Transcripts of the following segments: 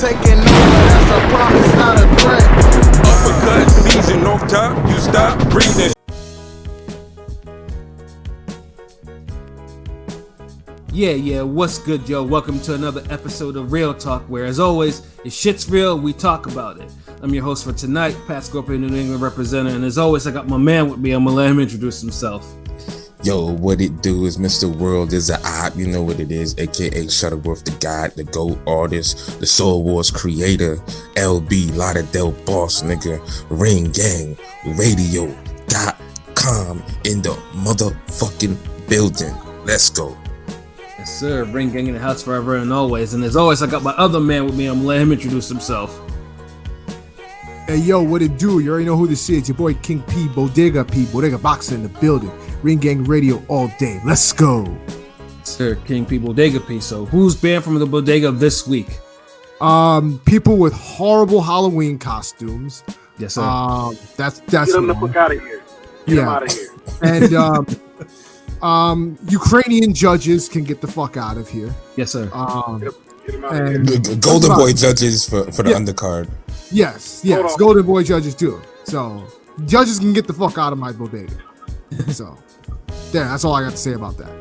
taking over, that's a promise, not a threat. Uppercut season off top, you stop breathing. Yeah, what's good, yo? Welcome to another episode of Real Talk, where, as always, if shit's real, we talk about it. I'm your host for tonight, Pat Scorpion, New England representative, and as always, I got my man with me. I'm gonna let him introduce himself. Yo, what it do is Mr. World is a op, you know what it is, aka Shuttleworth the God, the GOAT artist, the Soul Wars creator, LB, Lauderdale boss, nigga, Ring Gang, Radio.com in the motherfucking building. Let's go. Yes, sir. Ring Gang in the house forever and always. And as always, I got my other man with me. I'm gonna let him introduce himself. Hey, yo, what it do? You already know who this is. Your boy King P, Bodega Boxer in the building. Ring Gang Radio all day. Let's go. Sir, King P, Bodega P. So who's banned from the bodega this week? People with horrible Halloween costumes. Yes, sir. That's Get them the fuck out of here. Get them out of here. And Ukrainian judges can get the fuck out of here. Yes, sir. Get them out of here. The Golden Boy judges for the undercard. Yes, Golden Boy judges too. So judges can get the fuck out of my bodega. So yeah, that's all I got to say about that.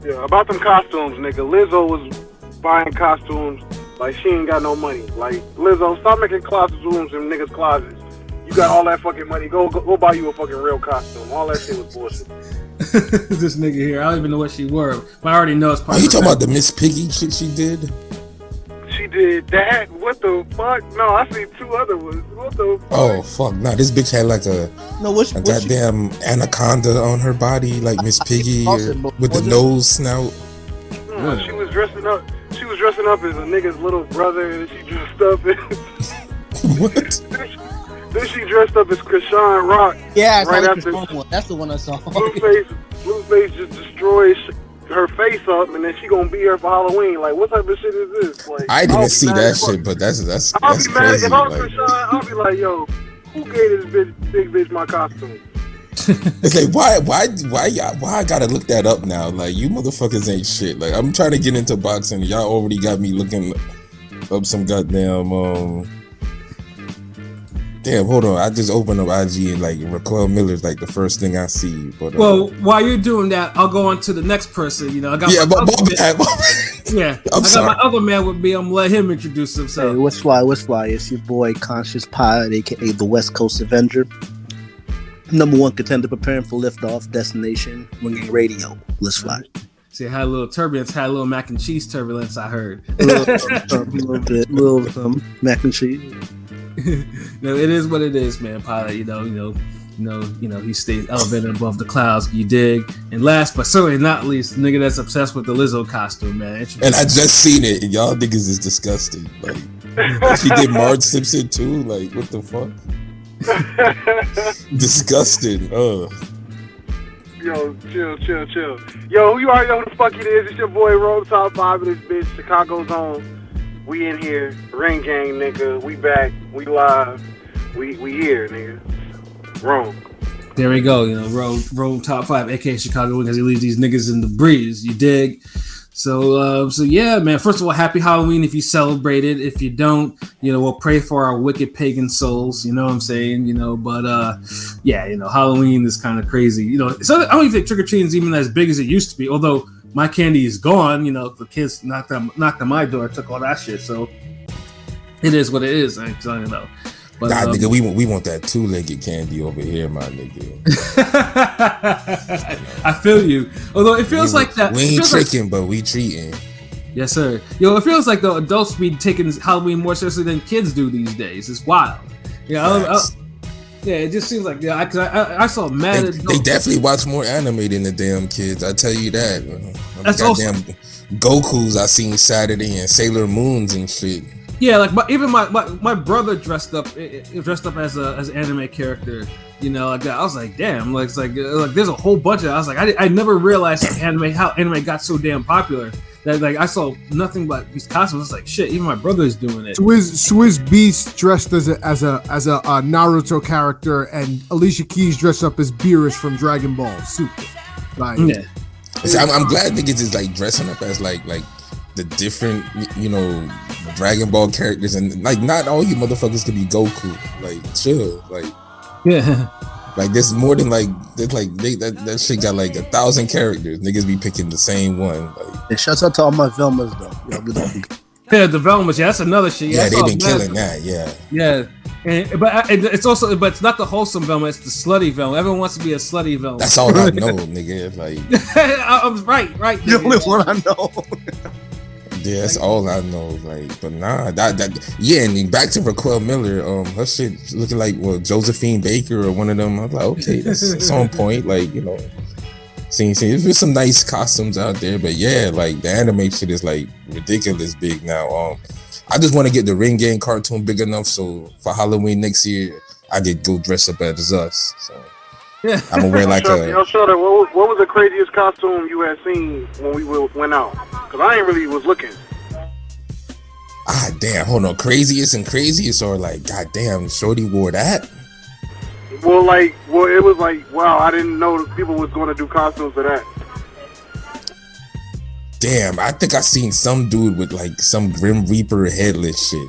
Yeah, about them costumes, nigga. Lizzo was buying costumes like she ain't got no money. Like, Lizzo, stop making costumes in niggas' closets. You got all that fucking money. Go buy you a fucking real costume. All that shit was bullshit. This nigga here, I don't even know what she wore, but I already know it's part Are you talking about the Miss Piggy shit she did? She did that? What the fuck? No, I see two other ones. What the fuck? Oh, fuck. Nah, this bitch had like a goddamn anaconda on her body, like Miss Piggy with the nose snout. No, she was dressing up. She was dressing up as a nigga's little brother, and she dressed up as... What? Then she dressed up as Krishan Rock. Yeah, right after one. That's the one I saw. Blueface just destroys her face up, and then she gonna be here for Halloween. Like, what type of shit is this? Like, I didn't see that shit, but that's I'll be mad crazy. if I'm Krishan. I'll be like, yo, who gave this big bitch my costume? It's like why I gotta look that up now? Like, you motherfuckers ain't shit. Like, I'm trying to get into boxing. Y'all already got me looking up some goddamn Damn, hold on. I just opened up IG and like Raquel Miller's like the first thing I see. But well, while you're doing that, I'll go on to the next person. You know, I got my other man with me. I'm gonna let him introduce himself. Hey, what's fly? It's your boy Conscious Pilot, aka the West Coast Avenger. Number one contender preparing for liftoff destination, Ringing Radio. Let's fly. See, I had a little turbulence, had a little mac and cheese turbulence, I heard. a little mac and cheese. No, it is what it is, man. Pilot, you know, he stays elevated above the clouds. You dig? And last but certainly not least, the nigga that's obsessed with the Lizzo costume, man. And I just seen it, and y'all niggas is disgusting. Like, she did Marge Simpson too. Like, what the fuck? Disgusting. Yo, chill. Yo, you already know who the fuck it is. It's your boy Roll Top 5 of this bitch, Chicago's own. We in here, Ring Gang, nigga. We back, we live, we here, nigga. Wrong. There we go. You know, roll top 5, aka Chicago, because he leaves these niggas in the breeze. You dig? So yeah, man. First of all, happy Halloween if you celebrate it. If you don't, you know, we'll pray for our wicked pagan souls. You know what I'm saying? You know, but yeah, you know, Halloween is kind of crazy. You know, so I don't even think trick or treating is even as big as it used to be. Although my candy is gone, you know, the kids knocked on my door, took all that shit. So it is what it is. I don't know. But, nah, nigga, we want that two-legged candy over here, my nigga. I feel you. Although it feels like that. We ain't tricking, but we treating. Yes, sir. Yo, it feels like the adults be taking Halloween more seriously than kids do these days. It's wild. Yeah, yeah, it just seems like I saw mad. They definitely watch more anime than the damn kids. I tell you that. That's goddamn Goku's I seen Saturday and Sailor Moons and shit. Yeah, like even my brother dressed up as an anime character. You know, like I was like, damn, like it's like there's a whole bunch of. I was like, I never realized how anime got so damn popular. That like I saw nothing but these costumes. It's like shit. Even my brother's doing it. Swizz Beast dressed as a Naruto character, and Alicia Keys dressed up as Beerus from Dragon Ball Super. Like, yeah. See, I'm glad niggas is like dressing up as like the different, Dragon Ball characters, and like not all you motherfuckers could be Goku. Like chill, like Yeah. like there's more than like that shit got like 1,000 characters. Niggas be picking the same one. Like, And shouts out to all my Velmas though. Yeah, developments. Yeah, that's another shit. yeah, I they saw been that. killing that. Yeah. Yeah, but it's not the wholesome Velma. It's the slutty Velma. Everyone wants to be a slutty Velma. That's all I know, nigga. Like, I was right. The only one I know. yeah, that's all I know. Like, but nah, yeah. And then back to Raquel Miller. Her shit looking like Josephine Baker or one of them. I was like, okay, that's on point. Like, See, there's some nice costumes out there, but yeah, like the anime shit is like ridiculous big now. I just want to get the Ring Gang cartoon big enough so for Halloween next year I could go dress up as us. So Yeah. I'm gonna wear like Yo, Shorty, what was the craziest costume you had seen when we went out? Cause I ain't really was looking. damn, hold on, craziest or like goddamn, Shorty wore that. Well, it was like, wow, I didn't know people was going to do costumes for that. Damn, I think I seen some dude with like some Grim Reaper headless shit,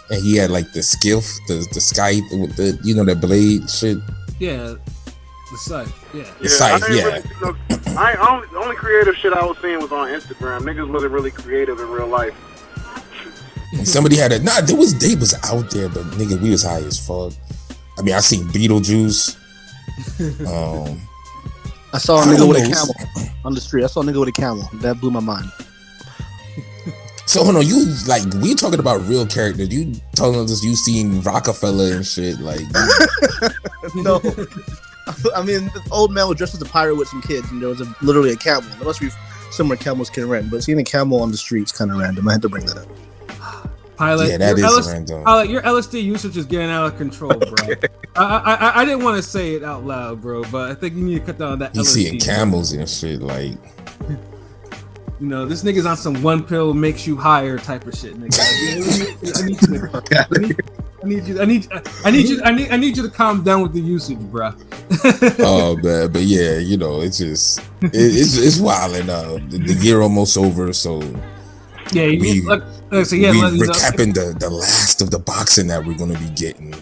and he had like the skiff, the scythe with the the blade shit. Yeah, the scythe. Yeah. The scythe, yeah. Really see only creative shit I was seeing was on Instagram. Niggas wasn't really creative in real life. And somebody had they was out there, but nigga, we was high as fuck. I mean, I seen Beetlejuice. I saw a nigga with a camel on the street. I saw a nigga with a camel. That blew my mind. So hold on, we talking about real characters. You telling us you seen Rockefeller and shit, like No. I mean, the old man was dressed as a pirate with some kids, and there was literally a camel. There must be somewhere camels can rent, but seeing a camel on the streets kind of random. I had to bring that up. Pilot, yeah, that is random. Pilot, your LSD usage is getting out of control, bro. Okay. I didn't want to say it out loud, bro, but I think you need to cut down on that. You LSD, seeing camels and shit, like. This nigga's on some one pill makes you higher type of shit, nigga. I need you to calm down with the usage, bro. Oh man, but yeah, it's just it's wild, and the year almost over, so yeah, recapping the last of the boxing that we're gonna be getting.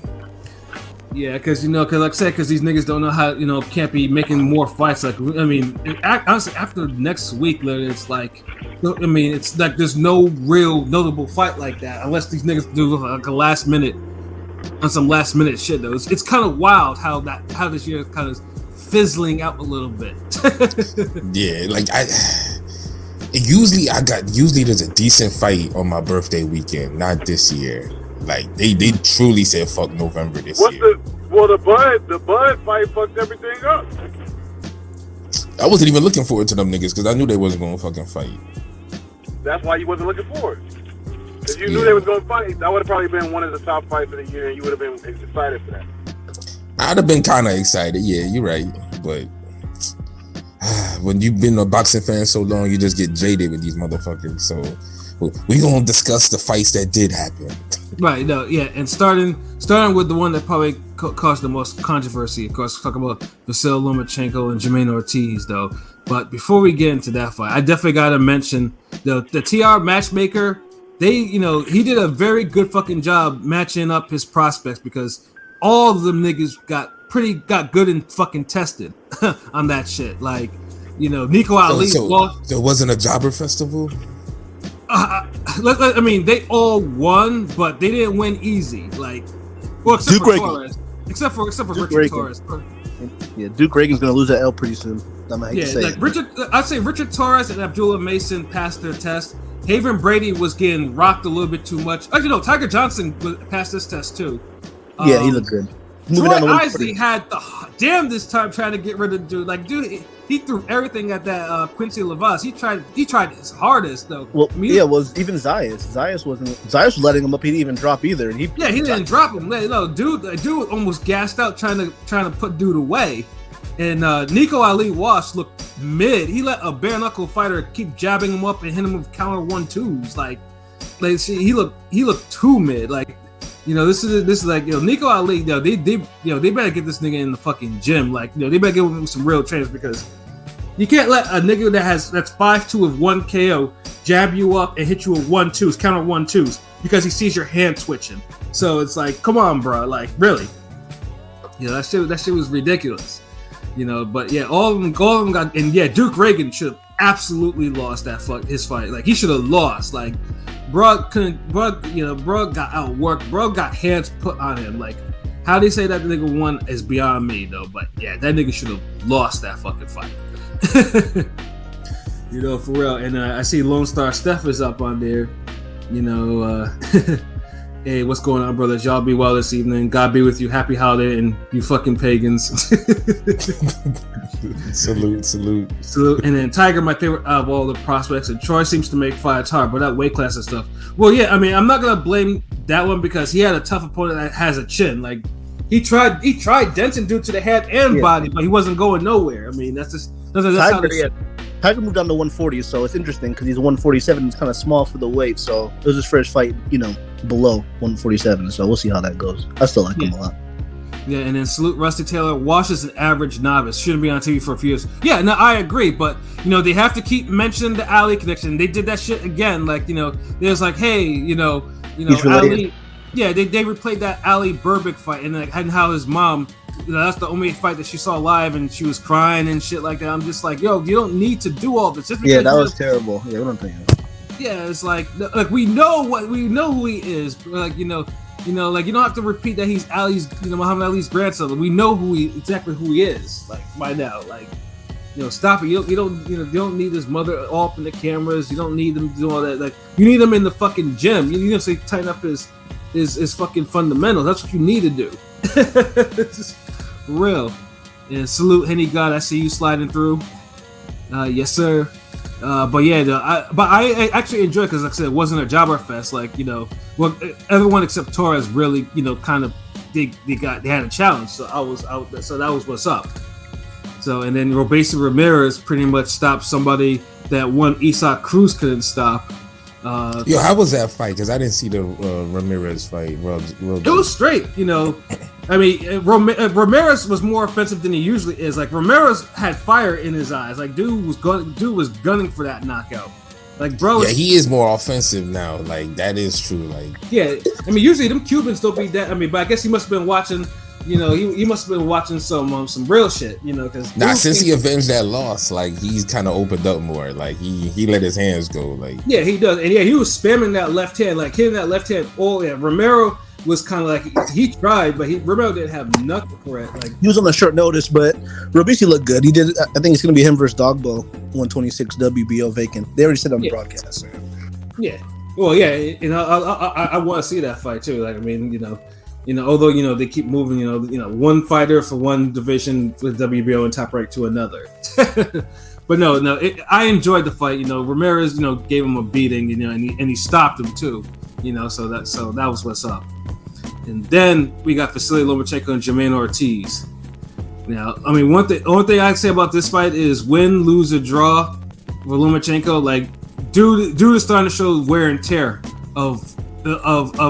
Yeah, because like I said, because these niggas don't know how, can't be making more fights. Like, I mean, honestly, after next week, it's like, it's like there's no real notable fight like that unless these niggas do like a last minute shit. Though it's kind of wild how this year is kind of fizzling out a little bit. Yeah, like usually there's a decent fight on my birthday weekend, not this year. Like they truly said fuck November this year. The Bud fight fucked everything up. I wasn't even looking forward to them niggas because I knew they wasn't gonna fucking fight. That's why you wasn't looking forward. If you knew they was gonna fight, that would have probably been one of the top fights of the year, and you would have been excited for that. I'd have been kind of excited. Yeah, you're right. But when you've been a boxing fan so long, you just get jaded with these motherfuckers. So we gonna discuss the fights that did happen. Right, no, yeah, and starting with the one that probably caused the most controversy, of course, talk about Vasyl Lomachenko and Jamaine Ortiz, though. But before we get into that fight, I definitely gotta mention the TR matchmaker. He did a very good fucking job matching up his prospects because all of them niggas got good and fucking tested on that shit. Like, Nico Ali. So it wasn't a jobber festival. I mean, they all won, but they didn't win easy. Like, except for Torres. Except for Richard Reagan. Torres. Yeah, Duke Reagan's gonna lose that L pretty soon. I'd say Richard Torres and Abdullah Mason passed their test. Haven Brady was getting rocked a little bit too much. Actually, no, Tiger Johnson passed this test too. Yeah, he looked good. Troy Isley had the damnedest time trying to get rid of the dude. Like, dude, he threw everything at that Quincy Lavas. He tried his hardest though. Well, even Zayas was letting him up. He didn't even drop either. And he didn't drop him. No, dude almost gassed out trying to put dude away. And Nico Ali Walsh looked mid. He let a bare knuckle fighter keep jabbing him up and hitting him with counter 1-2s. Like he looked too mid. Like, this is like, Nico Ali, they better get this nigga in the fucking gym. Like, they better get him some real trainers because you can't let a nigga that's 5'2" with 1 KO jab you up and hit you with 1-2s, counter 1-2s, because he sees your hand twitching. So it's like, come on, bro, like really, that shit was ridiculous, But yeah, all of them got, and yeah, Duke Reagan should have absolutely lost his fight. Like he should have lost. Like, bro got outworked. Bro got hands put on him. Like, how they say that the nigga won is beyond me, though. But yeah, that nigga should have lost that fucking fight. For real. And I see Lone Star Steph is up on there. Hey, what's going on, brothers? Y'all be well this evening. God be with you. Happy holiday, and you fucking pagans. Salute. And then Tiger, my favorite of all the prospects, and Troy seems to make fights hard, but that weight class and stuff. Well, yeah, I mean, I'm not gonna blame that one because he had a tough opponent that has a chin. Like he tried denting dude to the head and body, but he wasn't going nowhere. I mean, that's Tiger moved down to 140, so it's interesting because he's 147. It's kind of small for the weight, so it was his first fight, below 147. So we'll see how that goes. I still like him a lot. Yeah, and then salute Rusty Taylor. Wash is an average novice. Shouldn't be on TV for a few years. Yeah, no, I agree, but they have to keep mentioning the Ali connection. They did that shit again. Like there's like, hey, Ali. Yeah, they replayed that Ali Burbick fight and how his mom. That's the only fight that she saw live, and she was crying and shit like that. I'm just like, yo, you don't need to do all this. Yeah, that was terrible. Yeah, what I'm thinking. Yeah, it's like we know who he is. Like you don't have to repeat that he's Ali's, Muhammad Ali's grandson. We know exactly who he is. Like by now, stop it. You don't need his mother all up in the cameras. You don't need them to do all that. Like you need him in the fucking gym. You need him to tighten up his fucking fundamentals. That's what you need to do. It's just real. And salute Henny God. I see you sliding through. Yes, sir. But yeah, I actually enjoyed it because, like I said, it wasn't a jobber fest. Like everyone except Torres really, kind of they had a challenge. So so that was what's up. So and then Robeisy Ramirez pretty much stopped somebody that one Isaac Cruz couldn't stop. How was that fight? Because I didn't see the Ramirez fight. It was straight, I mean, Ramirez was more offensive than he usually is. Like Ramirez had fire in his eyes. Like dude was gunning for that knockout. Like bro, he is more offensive now. Like that is true. Like I mean, usually them Cubans don't be that. I mean, but I guess he must have been watching. He must have been watching some real shit. Because since he avenged that loss, like he's kind of opened up more. Like he let his hands go. Like yeah, he does, and yeah, he was spamming that left hand, like hitting that left hand. Romero was kind of like he tried, but Romero didn't have nothing for it. Like he was on a short notice, but Robeisy looked good. He did. I think it's gonna be him versus Dogbo, 126 WBO vacant. They already said on the broadcast. So. Yeah. Well, yeah, I want to see that fight too. Like I mean, although they keep moving, one fighter for one division with WBO and Top Rank to another. But no, I enjoyed the fight. Ramirez, gave him a beating, and he stopped him too. So that was what's up. And then we got Vasyl Lomachenko and Jamaine Ortiz. Now, I mean, one thing I can say about this fight is win, lose, or draw for Lomachenko. Like, dude is starting to show wear and tear of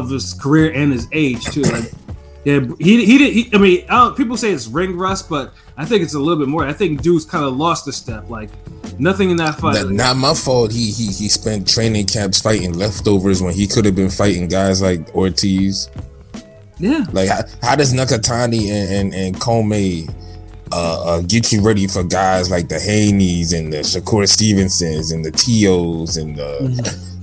his career and his age too. Like, yeah, I mean, people say it's ring rust, but I think it's a little bit more. I think dude's kind of lost a step. Like nothing in that fight. Not my fault. He spent training camps fighting leftovers when he could have been fighting guys like Ortiz. Yeah. Like how does Nakatani and Comey get you ready for guys like the Haneys and the Shakur Stevensons and the T.O.s and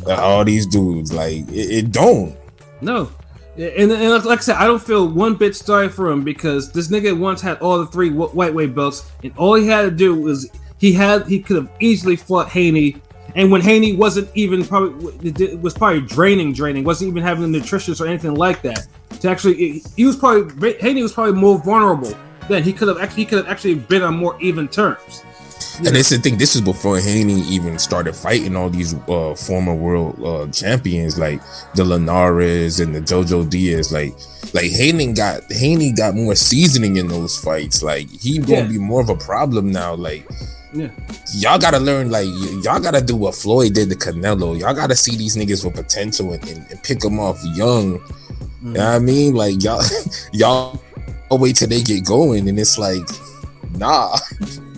all these dudes? Like it don't. No. And like I said, I don't feel one bit sorry for him because this nigga once had all the 3 lightweight belts, and all he had to do was he could have easily fought Haney, and when Haney wasn't even probably draining, wasn't even having the nutritious or anything like that. To actually, Haney was probably more vulnerable. Then he could have actually been on more even terms. And that's the thing. This is before Haney even started fighting all these former world champions like the Linares and the Jojo Diaz. Like Haney got more seasoning in those fights. Like he gonna be more of a problem now. Like y'all gotta learn. Like y'all gotta do what Floyd did to Canelo. Y'all gotta see these niggas with potential and pick them off young. You know what I mean? Like y'all wait till they get going, and it's like nah.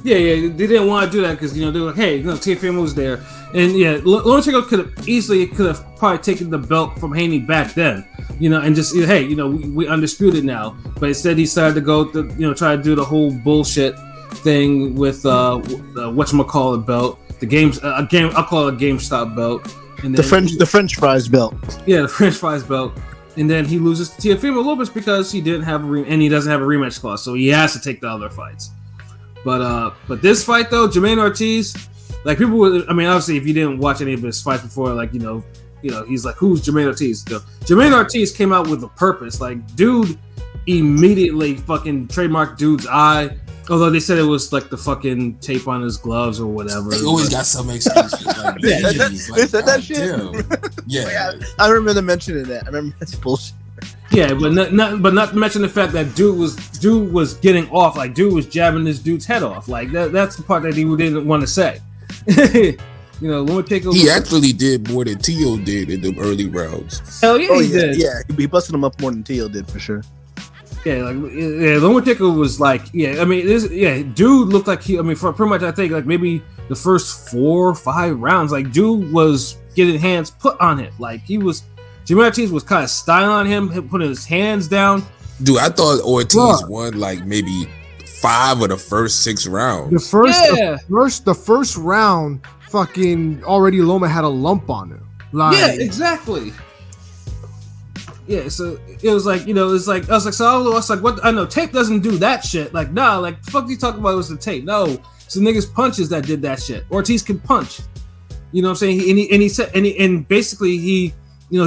Yeah, they didn't want to do that because they were like, hey, TFM was there, And yeah, Lomachenko could have probably taken the belt from Haney back then, and just hey, we undisputed now. But instead, he decided to go try to do the whole bullshit thing with whatchamacallit belt, the games I'll call it a GameStop belt, and then the French fries belt. Yeah, the French fries belt. And then he loses to Teofimo Lopez because he didn't have and he doesn't have a rematch clause, so he has to take the other fights. But this fight though, Jamaine Ortiz, like people would, obviously if you didn't watch any of his fights before, like he's like, who's Jamaine Ortiz? Jamaine Ortiz came out with a purpose. Like, dude immediately fucking trademarked dude's eye. Although they said it was like the fucking tape on his gloves or whatever. They always got some excuse for like, they said that shit. Yeah, I remember them mentioning that. I remember that's bullshit. Yeah, but not to mention the fact that dude was getting off, like dude was jabbing this dude's head off. Like that's the part that he didn't want to say. Lomachenko. He actually did more than Tio did in the early rounds. Hell yeah, he did. Yeah, he busted him up more than Tio did for sure. Yeah, Lomachenko was like, dude looked like for pretty much I think like maybe the first 4 or 5 rounds, like dude was getting hands put on him. Like Jamaine Ortiz was kind of styling on him, putting his hands down. Dude, I thought Ortiz won like maybe 5 of the first 6 rounds. The first round, fucking already Loma had a lump on him. Like, yeah, exactly. Yeah, so it was like, I was like, what? I know tape doesn't do that shit. Like, nah, like, fuck you talking about it was the tape. No, it's the niggas punches that did that shit. Ortiz can punch. You know what I'm saying? Basically he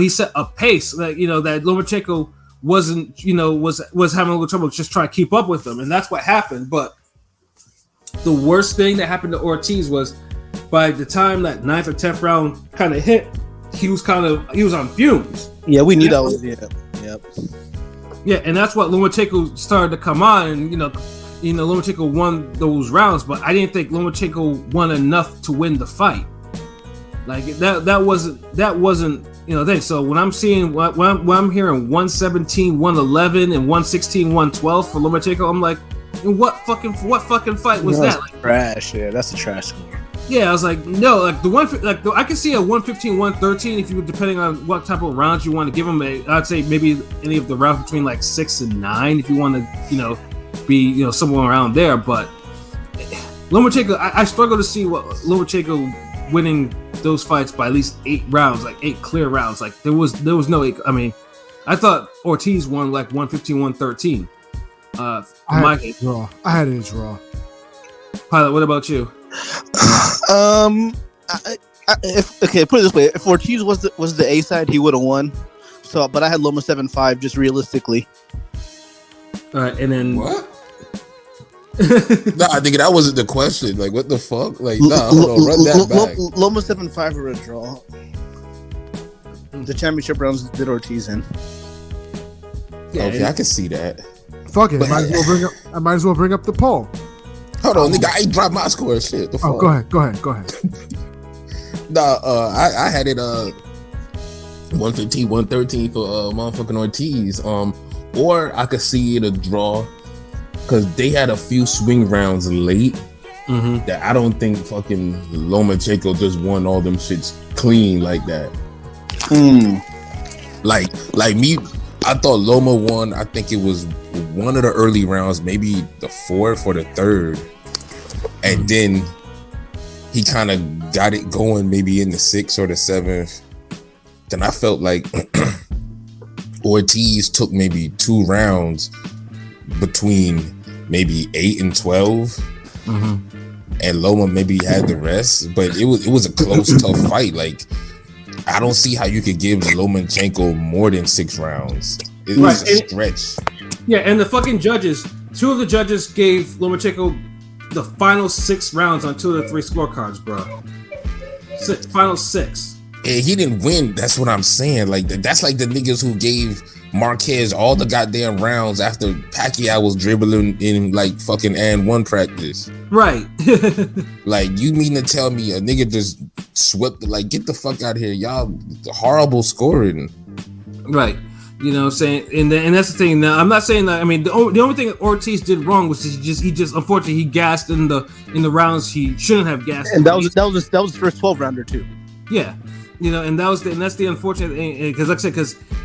set a pace that, that Lomachenko wasn't, was having a little trouble just trying to keep up with him. And that's what happened. But the worst thing that happened to Ortiz was by the time that 9th or 10th round kind of hit, he was on fumes. Yeah, we knew that was Yep. Yeah, and that's what Lomachenko started to come on, and Lomachenko won those rounds, but I didn't think Lomachenko won enough to win the fight. Like that wasn't thing. So when I'm seeing when I'm hearing 117, 111, and 116, 112 for Lomachenko, I'm like, what fucking fight was that? Like, trash. Yeah, that's a trash score. Yeah, I was like, no, like I can see a 115, 113 if you were depending on what type of rounds you want to give them. I'd say maybe any of the rounds between like 6 and 9 if you want to, be somewhere around there. But Lomachenko, I struggle to see what Lomachenko winning those fights by at least 8 rounds, like 8 clear rounds. Like there was no. I thought Ortiz won like 115, 113. I had it as raw. Pilot, what about you? Put it this way: if Ortiz was the A side, he would have won. So, but I had Loma 7-5 just realistically. All right, and then what? I think that wasn't the question. Like, what the fuck? Like, hold on, run that back. Loma 7-5 or a draw. The championship rounds did Ortiz in. Yeah, okay, I can see that. Fuck it, I might as well bring up the poll. Hold on, nigga, I ain't dropped my score. Shit. The fuck? Go ahead. I had it 115, 113 for motherfucking Ortiz. Or I could see it a draw because they had a few swing rounds late that I don't think fucking Lomachenko just won all them shits clean like that. Like me, I thought Loma won. I think it was one of the early rounds, maybe the 4th or the 3rd. And then he kind of got it going maybe in the 6th or the 7th. Then I felt like Ortiz took maybe 2 rounds between maybe 8 and 12. And Loma maybe had the rest. But it was a close, tough fight. Like, I don't see how you could give Lomachenko more than 6 rounds. It was a stretch. Yeah, and the fucking judges, 2 of the judges gave Lomachenko the final 6 rounds on 2 of the 3 scorecards, bro. Final 6. And he didn't win. That's what I'm saying. Like, that's like the niggas who gave Marquez all the goddamn rounds after Pacquiao was dribbling in like fucking and 1 practice. Right. Like, you mean to tell me a nigga just swept, like, get the fuck out of here. Y'all horrible scoring. Right. You know what I'm saying? And that's the thing. Now, I'm not saying that. I mean, the only thing Ortiz did wrong was he just unfortunately he gassed in the rounds he shouldn't have gassed. And that was his first 12 rounder too. Yeah, you know, and that's the unfortunate thing because, like I said,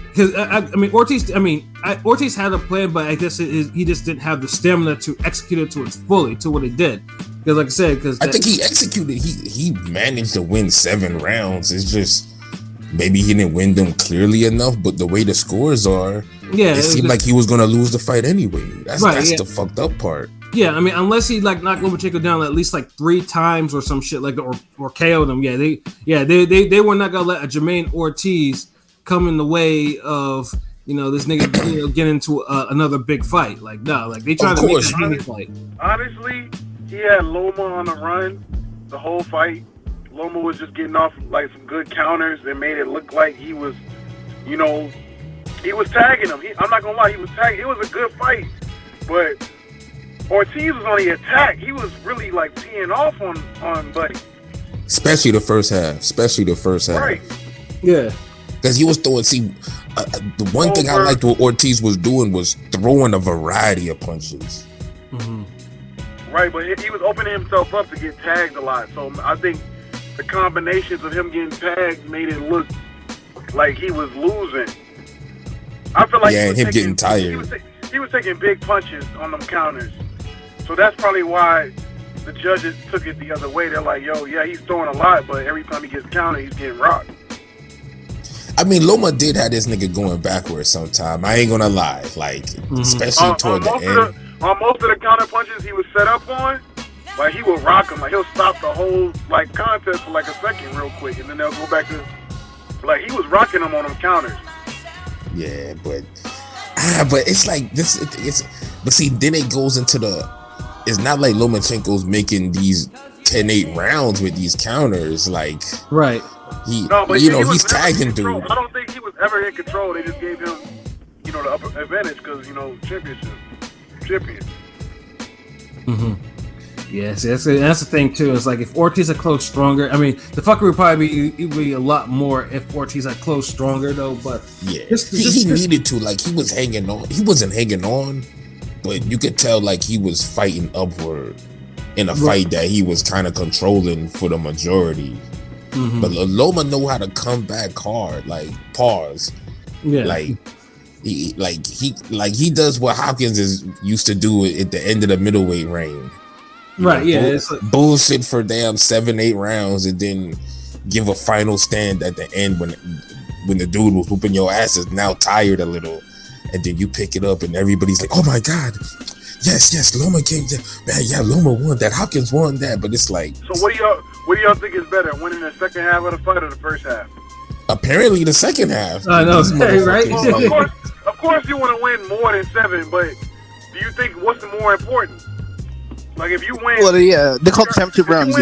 because I mean Ortiz had a plan, but I guess he just didn't have the stamina to execute it to its fully to what he did. Because, like I said, I think he executed. He managed to win 7 rounds. It's just. Maybe he didn't win them clearly enough, but the way the scores are, it seemed like he was gonna lose the fight anyway. That's the fucked up part. Yeah, I mean, unless he like knocked Lomachenko down at least like 3 times or some shit like that, or KO'd him. They were not gonna let a Jamaine Ortiz come in the way of this nigga get into another big fight. Like no, like they tried to make a mini fight. Honestly, he had Loma on the run the whole fight. Loma was just getting off like some good counters and made it look like he was, he was tagging him. I'm not gonna lie, he was tagging. It was a good fight, but Ortiz was on the attack. He was really like peeing off on Buddy. Especially the first half. Right. Yeah. Because he was throwing. The one thing I liked what Ortiz was doing was throwing a variety of punches. Mm-hmm. Right, but he was opening himself up to get tagged a lot. So I think the combinations of him getting tagged made it look like he was losing. I feel like and him getting tired. He was taking big punches on them counters. So that's probably why the judges took it the other way. They're like, yo, yeah, he's throwing a lot, but every time he gets countered, he's getting rocked. I mean, Loma did have this nigga going backwards sometime. I ain't gonna lie. Like, especially toward the end. On most of the counter punches he was set up on, like he will rock him, like he'll stop the whole like contest for like a second real quick, and then they'll go back to like he was rocking them on them counters. Yeah, but it's like this. But see, then it goes into the. It's not like Lomachenko's making these 10-8 rounds with these counters, like right. He's tagging dude. I don't think he was ever in control. They just gave him, the upper advantage because champion. Mm-hmm. Yes, that's the thing too. It's like if Ortiz had closed stronger. I mean, the fucker would probably be a lot more if Ortiz had closed stronger though. But yeah, he needed to. Like he was hanging on. He wasn't hanging on, but you could tell like he was fighting upward in a fight that he was kind of controlling for the majority. Mm-hmm. But Loma know how to come back hard. Like pause. Yeah. He does what Hopkins is used to do at the end of the middleweight reign. Right, it's bullshit for damn 7-8 rounds and then give a final stand at the end when the dude was whooping your ass is now tired a little, and then you pick it up and everybody's like, oh my god, yes, Loma came there, man, yeah, Loma won that, Hopkins won that, but it's like. So what do y'all think is better, winning the second half of the fight or the first half? Apparently the second half. I know, right? Well, of course you want to win more than 7, but do you think what's more important? Like if you win, they call it championship rounds.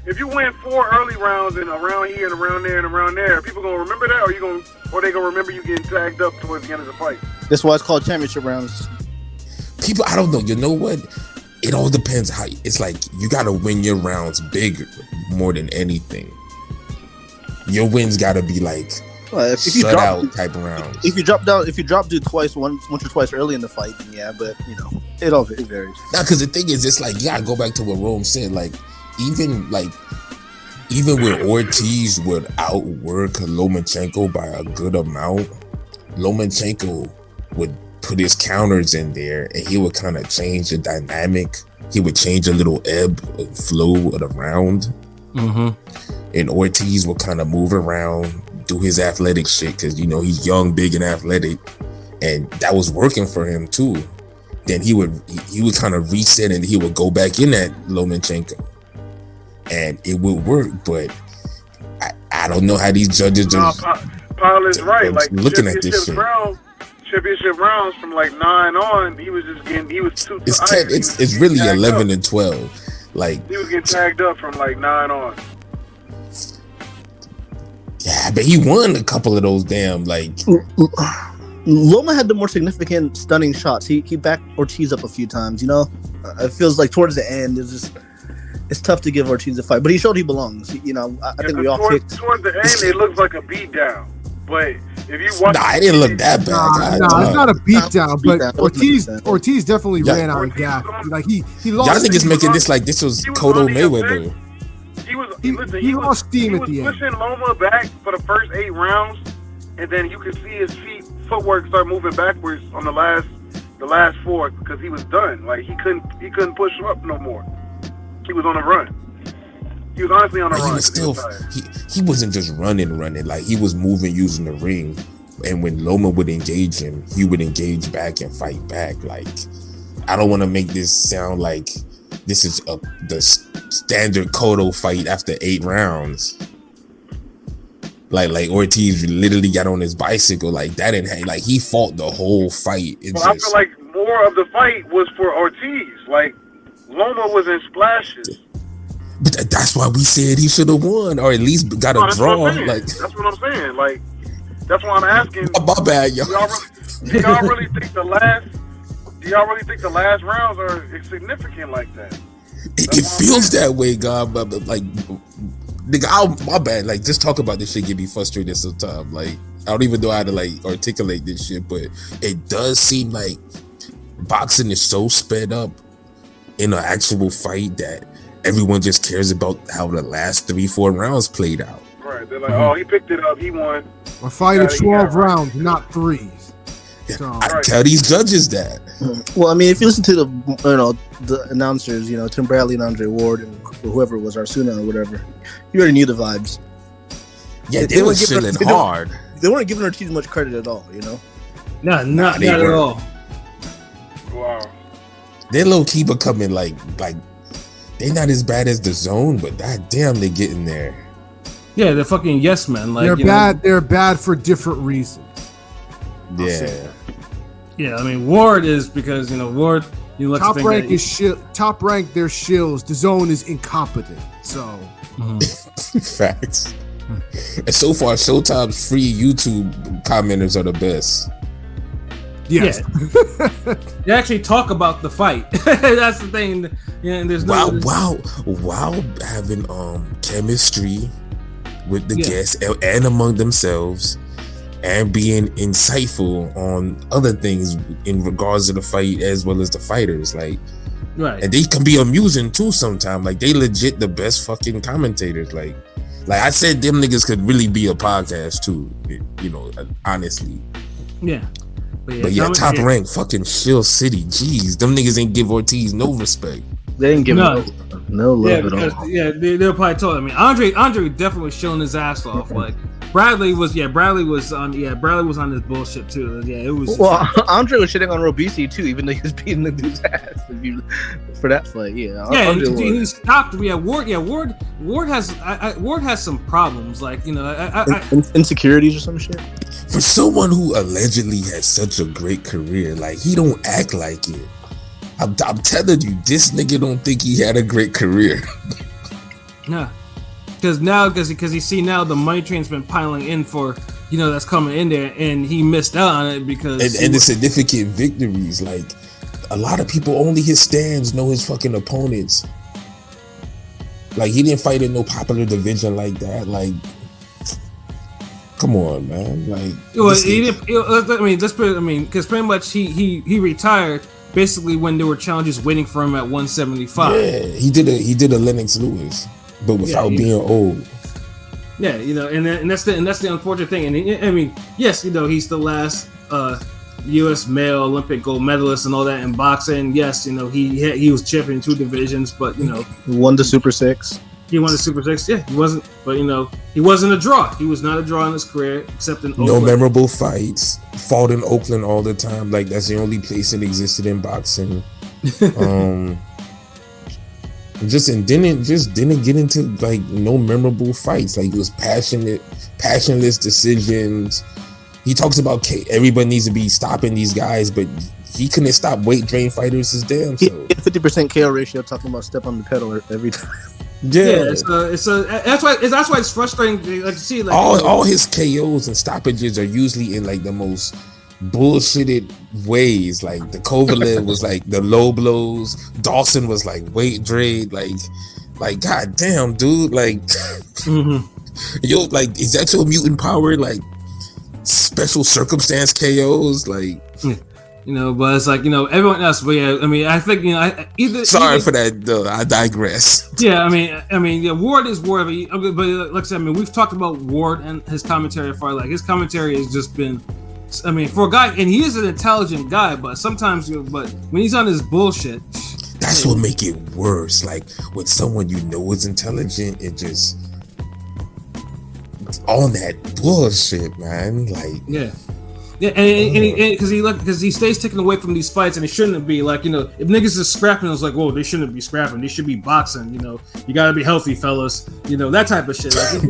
If you win 4 early rounds and around here and around there and around there, people gonna remember that, or they gonna remember you getting tagged up towards the end of the fight? That's why it's called championship rounds. People, I don't know. You know what? It all depends how. It's like you gotta win your rounds big more than anything. Your wins gotta be like if you drop out type of rounds. If you drop dude once or twice early in the fight, yeah, but it varies. Now, because the thing is, it's like you gotta go back to what Rome said. Like even when Ortiz would outwork Lomachenko by a good amount, Lomachenko would put his counters in there, and he would kind of change the dynamic. He would change a little ebb and flow of the round. Mm-hmm. And Ortiz would kind of move around, do his athletic shit, because he's young, big, and athletic, and that was working for him too. Then he would kind of reset, and he would go back in at Lomachenko, and it would work. But I don't know how these judges just. Paul is right. Like looking at this shit. Championship rounds from like 9 on, he was too. It's really 11 and 12. Like he was getting tagged up from like 9 on. Yeah, but he won a couple of those damn like. Loma had the more significant stunning shots. He backed Ortiz up a few times. It feels like towards the end it's tough to give Ortiz a fight, but he showed he belongs. I think we all picked. Towards the end, it looks like a beatdown, but If you watch, Nah, it didn't look that bad. Nah, it's not a beatdown, but Beatdown. Ortiz definitely Yeah. ran out of gas. Like he lost. Y'all niggas making this like this was he was Cotto on the Mayweather. He lost steam at the end. Pushing Loma back for the first 8 rounds, and then you could see his footwork start moving backwards on the last 4 because he was done. Like he couldn't push up no more. He was on a run. He was honestly on a But run. he was still he wasn't just running. Like he was moving using the ring. And when Loma would engage him, he would engage back and fight back. Like, I don't want to make this sound like this is the standard Cotto fight after 8 rounds. Like Ortiz literally got on his bicycle like that, and like he fought the whole fight. I feel like more of the fight was for Ortiz. Like Loma was in splashes. But that's why we said he should have won, or at least got a draw. Like that's what I'm saying. Like that's why I'm asking. My bad, yo. Do y'all really think the last rounds are significant like that? It feels that way, God. But like, nigga, my bad. Like, just talk about this shit get me frustrated sometimes. Like, I don't even know how to like articulate this shit, but it does seem like boxing is so sped up in an actual fight that everyone just cares about how the last 3-4 rounds played out. Right. They're like, oh, he picked it up. He won. A fight of 12 rounds, not 3s. So, I tell these judges that. Well, I mean, if you listen to the announcers, Tim Bradley and Andre Ward and whoever it was, Arsuna or whatever, you already knew the vibes. Yeah, they were chilling hard. They weren't giving Ortiz much credit at all, No, not at all. Wow. They low key becoming like they not as bad as the Zone, but goddamn, they getting there. Yeah, they're fucking yes men. Like they're bad. They're bad for different reasons. Yeah. Yeah, I mean Ward is because Ward. You look top rank top rank. They're shills. The Zone is incompetent. So facts. And so far, Showtime's free YouTube commenters are the best. Yes. Yeah. They actually talk about the fight. That's the thing. Yeah, and there's no while having chemistry with the guests and among themselves, and being insightful on other things in regards to the fight as well as the fighters, like, right. And they can be amusing too sometimes. Like, they legit the best fucking commentators. Like I said, them niggas could really be a podcast too. Honestly. Yeah. But yeah, top rank fucking Shield City. Jeez, them niggas ain't give Ortiz no respect. They didn't give him no love at all. Yeah, they'll probably told. I mean, Andre definitely was showing his ass off. Like Bradley was on this bullshit too. Yeah, it was. Well, Andre was shitting on Robisi too, even though he was beating the dude's ass for that fight. Yeah, yeah, he stopped. Yeah, Ward has some problems. Like insecurities or some shit. For someone who allegedly has such a great career, like, he don't act like it. I'm telling you, this nigga don't think he had a great career. Yeah, because he see now the money train's been piling in for that's coming in there, and he missed out on it because and the significant victories. Like, a lot of people only his stands know his fucking opponents. Like, he didn't fight in no popular division like that. Like, come on, man. Like, because pretty much he retired basically when there were challenges waiting for him at 175. Yeah, he did a Lennox Lewis, but without being old. Yeah, and that's the unfortunate thing. And yes, he's the last U.S. male Olympic gold medalist and all that in boxing. Yes, he was champion in 2 divisions, but he won the Super 6. He won the Super 6. Yeah, he wasn't. But he wasn't a draw. He was not a draw in his career, except in Oakland. No memorable fights. Fought in Oakland all the time. Like, that's the only place it existed in boxing. Didn't get into like no memorable fights. Like, it was passionless decisions. He talks about everybody needs to be stopping these guys, but he couldn't stop weight drain fighters his damn self. 50% KO ratio, talking about step on the pedal every time. Yeah, that's why it's frustrating. Like, to see, like, all his KOs and stoppages are usually in like the most bullshitted ways. Like, the Kovalev was like the low blows. Dawson was like weight drain. Like goddamn, dude. Like, yo, like, is that your mutant power? Like, special circumstance KOs, like. You know, but it's like, you know, everyone else. But yeah, I mean, I think, you know, Sorry for that. I digress. Yeah, I mean, yeah, Ward is Ward, but like I said, I mean, we've talked about Ward and his commentary for like his commentary has just been, I mean, for a guy, and he is an intelligent guy, but sometimes, but when he's on his bullshit, that's what make it worse. Like when someone you know is intelligent, it just on that bullshit, man. Like yeah, and because he stays taken away from these fights, and it shouldn't be like, you know, if niggas is scrapping, it's like, whoa, they shouldn't be scrapping, they should be boxing. You know, you gotta be healthy, fellas. You know, that type of shit. Like,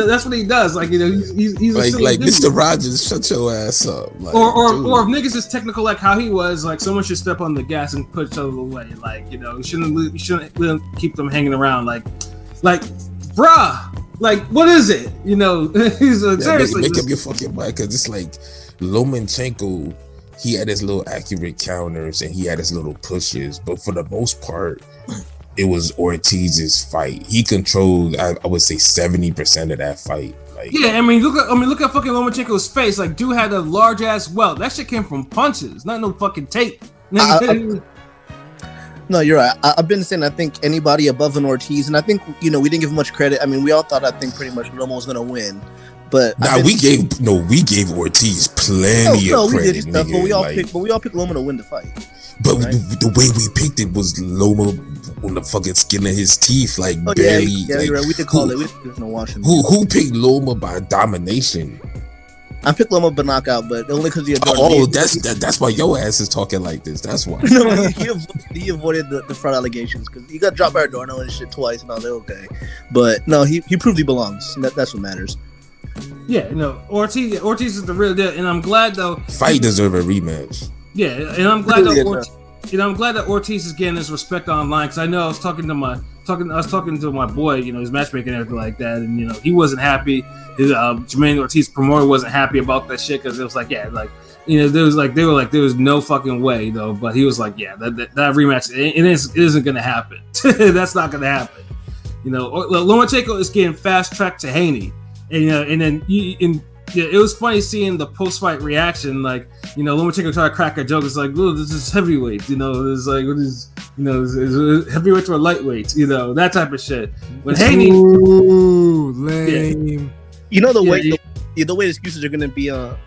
that's what he does. Like, you know, he's like Mr. Rogers, shut your ass up. Like, or if niggas is technical like how he was, like someone should step on the gas and push each other away. Like, you know, you shouldn't keep them hanging around. Like, bruh. Like, what is it? You know, seriously. Make up your fucking mind, because it's like Lomachenko, he had his little accurate counters and he had his little pushes, but for the most part, it was Ortiz's fight. He controlled, I would say, 70% of that fight. Like, yeah, I mean, look at fucking Lomachenko's face. Like, dude had a large ass welt. That shit came from punches, not no fucking tape. No, you're right. I've been saying I think anybody above an Ortiz, and I think, you know, we didn't give him much credit. I mean, we all thought, I think, pretty much Loma was gonna win, but we gave Ortiz plenty of credit. We did stuff, but we all picked Loma to win the fight. But right? the way we picked it was Loma on the fucking skin of his teeth, like barely. Yeah, like, you're right. We did call it. We didn't watch him. Who picked Loma by domination? I picked Loma by knockout, but only because he. That's why your ass is talking like this. That's why. No, he avoided the fraud allegations because he got dropped by Adorno and shit twice, and I was like, okay, but no, he proved he belongs. That's what matters. Yeah, no, Ortiz is the real deal, and I'm glad though. Fight deserve a rematch. Yeah, and I'm glad that Ortiz is getting his respect online, because I know I was talking to my boy, you know, his matchmaking and everything like that, and you know, he wasn't happy. His Jamaine Ortiz promoter wasn't happy about that shit, because it was like, yeah, like, you know, there was no fucking way though, but he was like, yeah, that rematch it isn't gonna happen. That's not gonna happen. You know, Lomachenko is getting fast tracked to Haney, and you know, and then it was funny seeing the post-fight reaction. Like, you know, Lomachenko tried to crack a joke. It's like, oh, this is heavyweight. You know, it's like, what is, you know, is heavyweight or lightweight? You know, that type of shit. But Haney, lame. Yeah. You know, the way the excuses are going to be,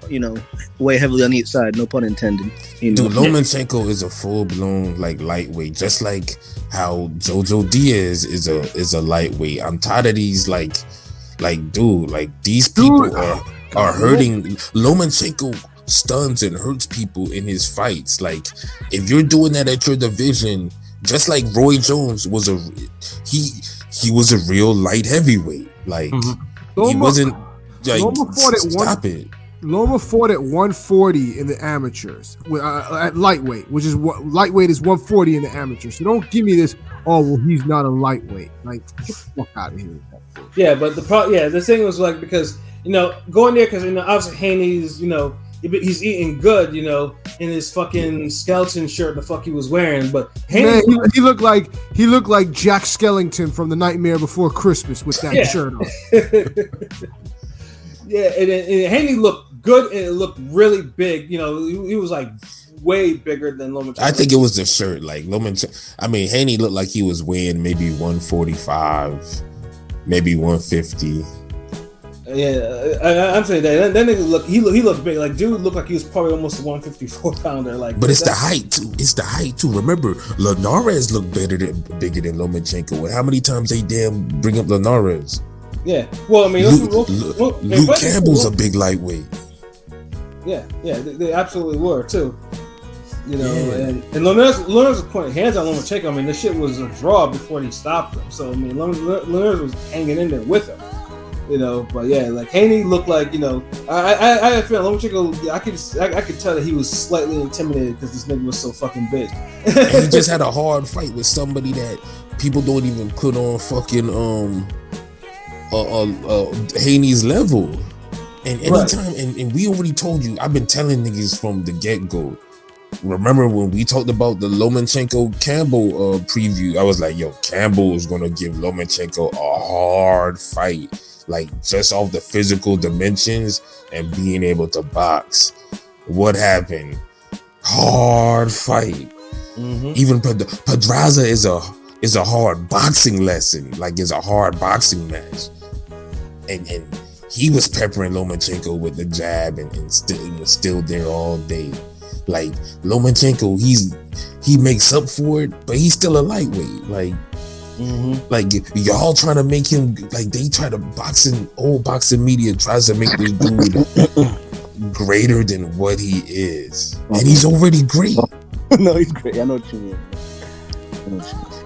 you know, way heavily on each side. No pun intended. You know? Dude, Lomachenko is a full-blown like lightweight, just like how Jojo Diaz is a lightweight. I'm tired of these like dude, like these people are hurting. Lomachenko stuns and hurts people in his fights. Like, if you're doing that at your division, just like Roy Jones was he was a real light heavyweight. Like, he wasn't like, stop it. Loma fought at 140 in the amateurs, at lightweight, which is what lightweight is 140 in the amateurs. So don't give me this. Oh well, he's not a lightweight. Like, get the fuck out of here. Yeah, but the thing was like, because, you know, going there, because, you know, obviously Haney's, you know, he's eating good, you know, in his fucking skeleton shirt the fuck he was wearing, but Haney, man, he looked like Jack Skellington from The Nightmare Before Christmas with that shirt on. Yeah, and Haney looked good, and it looked really big. You know, he was like way bigger than Lomachenko. I think it was the shirt. Like Lomachenko, I mean, Haney looked like he was weighing maybe 145, maybe 150. Yeah, I'm saying that nigga look. He looked big. Like, dude looked like he was probably almost a 154 pounder. Like, but it's the height too. It's the height too. Remember, Linares looked bigger than Lomachenko. And how many times they damn bring up Linares? Yeah. Well, I mean, Luke Campbell's a big lightweight. Yeah, they absolutely were too. You know, and Linares was pointing hands on Lomachenko. I mean, this shit was a draw before he stopped him. So I mean, Linares was hanging in there with him. You know, but yeah, like Haney looked like, you know, I feel Lomachenko. I could tell that he was slightly intimidated because this nigga was so fucking big. And he just had a hard fight with somebody that people don't even put on fucking Haney's level. And anytime, and we already told you, I've been telling niggas from the get-go, remember when we talked about the Lomachenko Campbell preview? I was like, yo, Campbell is gonna give Lomachenko a hard fight, like just off the physical dimensions and being able to box. What happened? Hard fight. Even Pedraza is a hard boxing lesson, like it's a hard boxing match, and he was peppering Lomachenko with the jab and was still there all day. Like Lomachenko, he makes up for it, but he's still a lightweight. Like y'all trying to make him, like they try to old boxing media tries to make this dude greater than what he is, and he's already great. No, he's great. I know what you mean.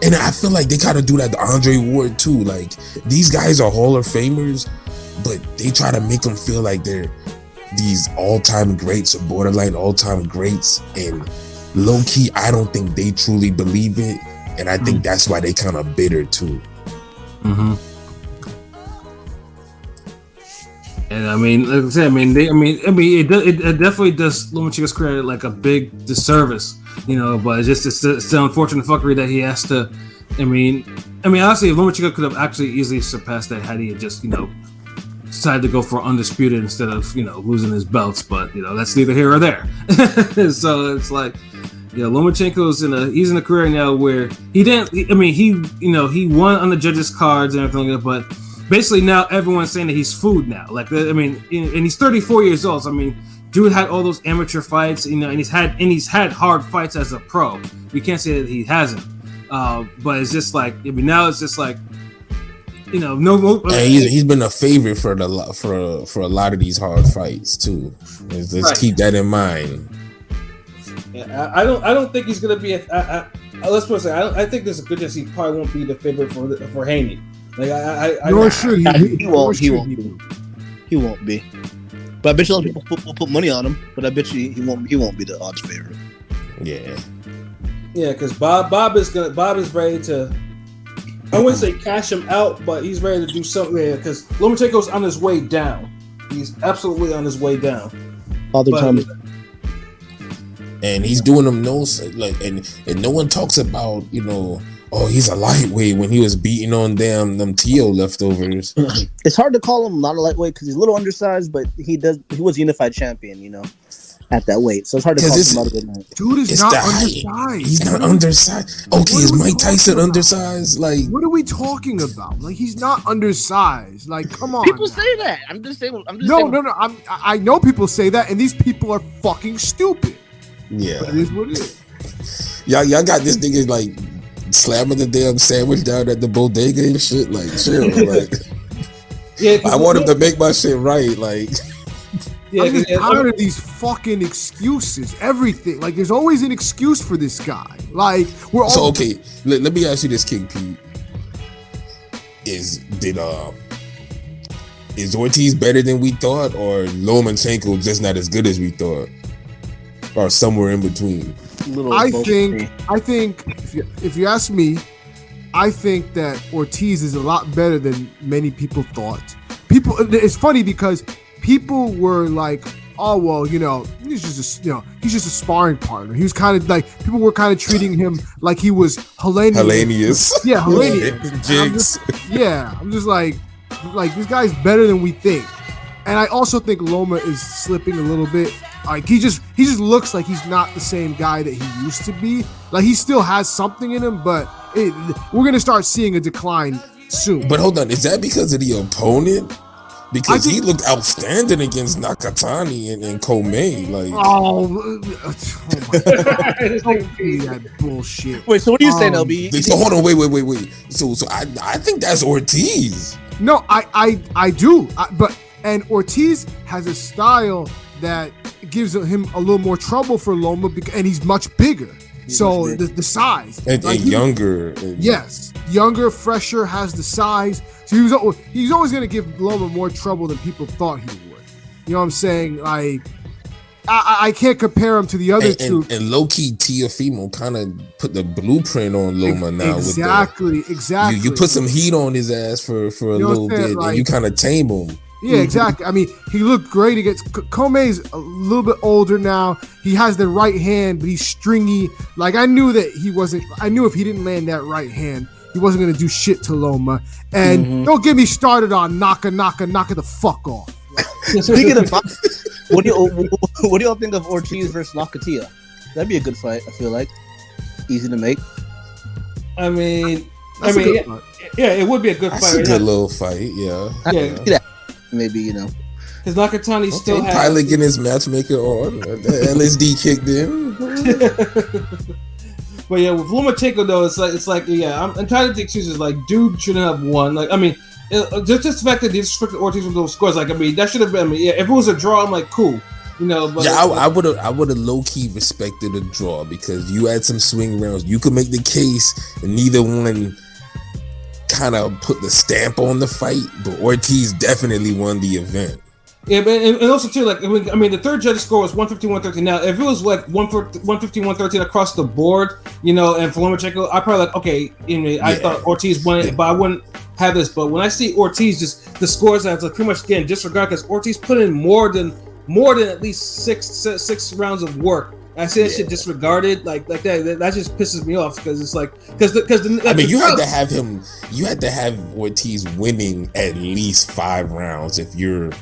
And I feel like they gotta do that to Andre Ward too. Like these guys are Hall of Famers, but they try to make them feel like they're these all-time greats or borderline all-time greats, and low-key I don't think they truly believe it, and I think that's why they kind of bitter too. And I mean, like I said, it definitely does Lomachenko's career like a big disservice, you know. But it's the unfortunate fuckery that he has to. I mean, honestly, if Lomachenko could have actually easily surpassed that had he had just, you know, decided to go for undisputed instead of, you know, losing his belts. But you know, that's neither here or there. So it's like, yeah, Lomachenko's he's in a career now where he won on the judges' cards and everything like that, but basically now everyone's saying that he's food now. Like, I mean, and he's 34 years old. So, I mean, dude had all those amateur fights, you know, and he's had hard fights as a pro. We can't say that he hasn't. But it's just like, I mean, now it's just like, you know, he's been a favorite for a lot of these hard fights too. Let's keep that in mind. Yeah, I don't think he's gonna be. Let's put it say, I think there's a good chance he probably won't be the favorite for Haney. Like he won't be. But I bet you a lot of people will put money on him. But I bet you he won't be the odds favorite. Yeah, because Bob is ready to. I wouldn't say cash him out, but he's ready to do something there because Lomachenko's on his way down. He's absolutely on his way down. And he's doing them and no one talks about, you know, oh, he's a lightweight when he was beating on them Tio leftovers. It's hard to call him not a lightweight because he's a little undersized, but he was unified champion, you know, at that weight. So it's hard to call him out a good night. Dude is not undersized. He's not undersized. Okay, is Mike Tyson undersized? Like, what are we talking about? Like, he's not undersized. Like, come on. People say that. I'm just saying. No. I know people say that, and these people are fucking stupid. Yeah, but it is what it is. Y'all got this nigga like slamming the damn sandwich down at the bodega and shit. Like, chill. Like, yeah, I want him to make my shit right. Like, yeah, I'm just tired of these fucking excuses. Everything. Like, there's always an excuse for this guy. Like, we're all. So okay, let me ask you this, King Pete. Is Ortiz better than we thought, or Lomachenko just not as good as we thought? Or somewhere in between. I think if you ask me, I think that Ortiz is a lot better than many people thought. It's funny because people were like, oh well, you know, he's just a sparring partner. He was kind of like, people were kind of treating him like he was Hellenius. Yeah, Hellenius. I'm just like this guy's better than we think. And I also think Loma is slipping a little bit. Like he just looks like he's not the same guy that he used to be. Like he still has something in him, but we're gonna start seeing a decline soon. But hold on, is that because of the opponent? Because he looked outstanding against Nakatani and Komei. Like, oh my God. Don't be that bullshit. Wait, so what are you saying, LB? So hold on, wait. So I think that's Ortiz. No, I do, and Ortiz has a style that gives him a little more trouble for Loma, and he's much bigger. So the size and younger. Yes, younger, fresher, has the size. So he's always going to give Loma more trouble than people thought he would. You know what I'm saying? Like, I can't compare him to the other two. And low-key, Teofimo kind of put the blueprint on Loma now. Exactly. You put some heat on his ass for a little bit, like, and you kind of tame him. Yeah, exactly. I mean, he looked great against Come's a little bit older now. He has the right hand, but he's stringy. Like I knew that he wasn't. I knew if he didn't land that right hand, he wasn't gonna do shit to Loma. And don't get me started on knock it the fuck off. Speaking of, what do y'all think of Ortiz versus Nakatia? That'd be a good fight. I feel like easy to make. I mean, yeah, it would be a good That's fight. a good little fight, yeah. Maybe because Nakatani still has Pilot getting his matchmaker on. The LSD kicked in. But yeah, with Lomachenko though, it's like I'm entitled to excuses. Like, dude shouldn't have won. Like, I mean, just the fact that they disrespected Ortiz with those scores. Like, I mean, that should have been. I mean, yeah, if it was a draw, I'm like, cool. But yeah, I would have low key respected a draw because you had some swing rounds. You could make the case, and neither one kind of put the stamp on the fight. But Ortiz definitely won the event. Yeah, but and also too, like I mean, the third judge score was 150-113. Now, if it was like 150-113 across the board, and for Lomachenko, I probably like okay. I thought Ortiz won it, but I wouldn't have this. But when I see Ortiz, just the scores that's like pretty much getting disregarded because Ortiz put in more than at least six rounds of work. I see that shit disregarded like that. That just pisses me off because it's like I mean, you had to have him. You had to have Ortiz winning at least 5 rounds if you